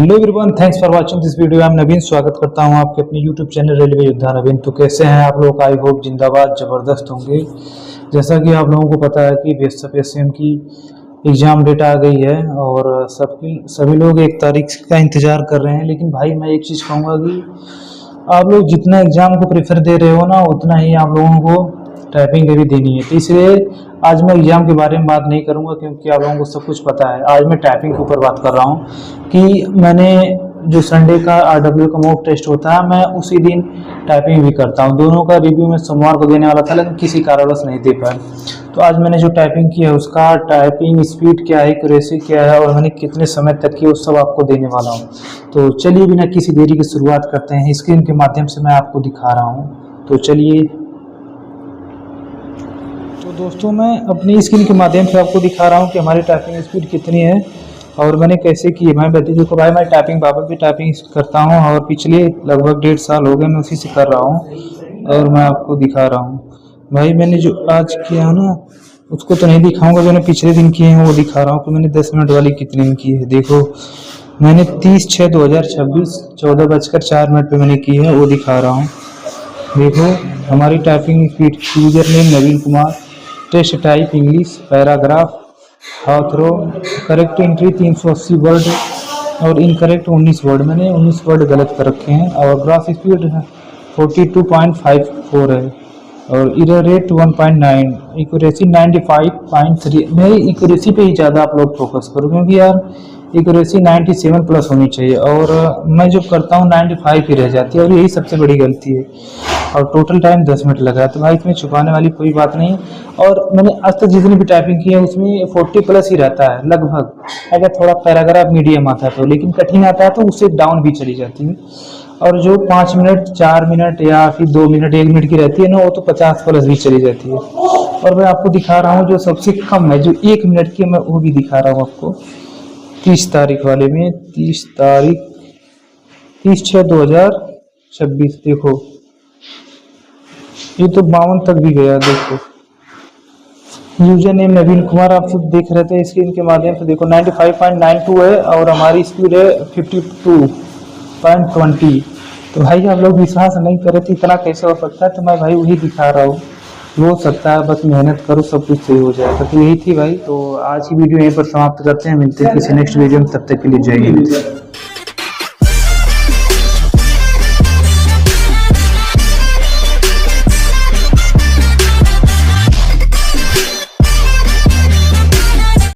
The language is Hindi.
Hello everyone, thanks for watching this video. मैं नवीन स्वागत करता हूं आपके अपने यूट्यूब चैनल रेलवे योद्धा नवीन। तो कैसे हैं आप लोग? आई होप जिंदाबाद ज़बरदस्त होंगे। जैसा कि आप लोगों को पता है कि BSF की एग्ज़ाम डेट आ गई है और सभी लोग 1 तारीख का इंतज़ार कर रहे हैं। लेकिन भाई मैं एक चीज़ कहूँगा कि आप लोग जितना एग्ज़ाम को प्रेफर दे रहे हो ना, उतना ही आप लोगों को टाइपिंग भी देनी है। तो इसलिए आज मैं एग्ज़ाम के बारे में बात नहीं करूंगा, क्योंकि आप लोगों को सब कुछ पता है। आज मैं टाइपिंग के ऊपर बात कर रहा हूं कि मैंने जो संडे का RW का मॉक टेस्ट होता है, मैं उसी दिन टाइपिंग भी करता हूं। दोनों का रिव्यू मैं सोमवार को देने वाला था, लेकिन किसी कारणवश नहीं दे पाया। तो आज मैंने जो टाइपिंग की है, उसका टाइपिंग स्पीड क्या है, एक्यूरेसी क्या है और मैंने कितने समय तक की, वो सब आपको देने वाला हूँ। तो चलिए बिना किसी देरी की शुरुआत करते हैं। स्क्रीन के माध्यम से मैं आपको दिखा रहा हूँ, तो चलिए। तो दोस्तों, मैं अपनी स्क्रीन के माध्यम से आपको दिखा रहा हूँ कि हमारी टाइपिंग स्पीड कितनी है और मैंने कैसे की है। मैं देखो भाई, मैं टाइपिंग बाबर भी टाइपिंग करता हूँ और पिछले लगभग 1.5 साल हो गए मैं उसी से कर रहा हूँ और मैं आपको दिखा रहा हूँ। भाई मैंने जो आज किया है ना, उसको तो नहीं दिखाऊंगा, जो मैंने पिछले दिन किए हैं वो दिखा रहा हूँ कि मैंने 10 मिनट वाली कितनी की है। देखो, मैंने 30/6/2026 14:04 पे मैंने की है, वो दिखा रहा हूँ। देखो हमारी typing speed. User name Naveen Kumar, test type English, paragraph, हाउथरो, करेक्ट एंट्री 380 वर्ड और इनकरेक्ट 19 वर्ड। मैंने 19 वर्ड गलत कर रखे हैं। और ग्राफ स्पीड 42.54 है और एरर रेट 1.9, एक्यूरेसी 95.3। मेरी एक्यूरेसी पे ही ज़्यादा आप लोग फोकस करो, क्योंकि यार एक्यूरेसी 97 प्लस होनी चाहिए और मैं जो करता हूँ 95 ही रह जाती है, और यही सबसे बड़ी गलती है। और टोटल टाइम 10 मिनट लगा, तो भाई इसमें छुपाने वाली कोई बात नहीं। और मैंने आज तक जितनी भी टाइपिंग की है उसमें 40 प्लस ही रहता है लगभग। अगर थोड़ा पैराग्राफ मीडियम आता है तो, लेकिन कठिन आता है तो उससे डाउन भी चली जाती है। और जो 5 मिनट 4 मिनट या फिर 2 मिनट 1 मिनट की रहती है ना, वो तो 50 प्लस भी चली जाती है। और मैं आपको दिखा रहा हूँ जो सबसे कम है, जो 1 मिनट की, मैं वो भी दिखा रहा हूँ आपको। 30 तारीख वाले में, 30 तारीख 30/6/2026। देखो ये तो 52 तक भी गया। देखो यूजर नेम नवीन कुमार, आप सब देख रहे थे स्क्रीन के माध्यम से। देखो 95.92 है और हमारी स्पीड है 52.20। तो भाई आप लोग विश्वास नहीं करे तो इतना कैसे हो सकता है? तो मैं भाई वही दिखा रहा हूँ। हो सकता है, बस मेहनत करो, सब कुछ सही हो जाएगा। तो यही थी भाई। तो आज की वीडियो यहीं पर समाप्त करते हैं। मिलते हैं किसी नेक्स्ट वीडियो में, तब तक के लिए जय हिंद।